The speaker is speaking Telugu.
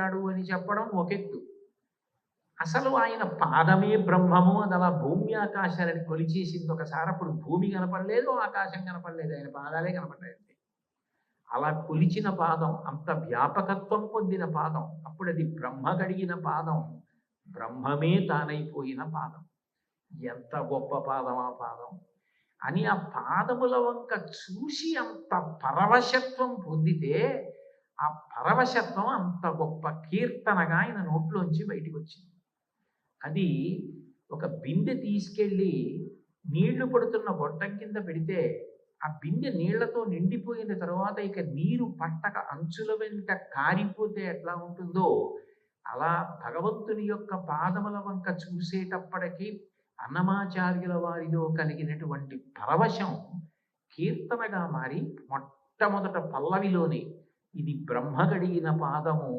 ఉంటాడు అని చెప్పడం ఒకెత్తు. అసలు ఆయన పాదమే బ్రహ్మము అని అలా భూమి ఆకాశాలని కొలిచేసింది ఒకసారి. అప్పుడు భూమి కనపడలేదు, ఆకాశం కనపడలేదు. ఆయన పాదాలే కనపడ్డాయి అంతే. అలా కొలిచిన పాదం, అంత వ్యాపకత్వం పొందిన పాదం. అప్పుడది బ్రహ్మ గడిగిన పాదం. బ్రహ్మమే తానైపోయిన పాదం. ఎంత గొప్ప పాదం ఆ పాదం! అని ఆ పాదముల వంక చూసి అంత పరవశత్వం పొందితే, ఆ పరవశత్వం అంత గొప్ప కీర్తనగా ఆయన నోట్లోంచి బయటికొచ్చింది. అది ఒక బిందె తీసుకెళ్ళి నీళ్లు పడుతున్న గొట్టం కింద పెడితే, ఆ బిందె నీళ్లతో నిండిపోయిన తరువాత ఇక నీరు పట్టక అంచుల వెంట కారిపోతే ఎట్లా ఉంటుందో, అలా భగవంతుని యొక్క పాదముల వంక చూసేటప్పటికి అన్నమాచార్యుల వారిలో కలిగినటువంటి పరవశం కీర్తనగా మారి మొట్టమొదట పల్లవిలోనే ఇది బ్రహ్మ గడిగిన పాదము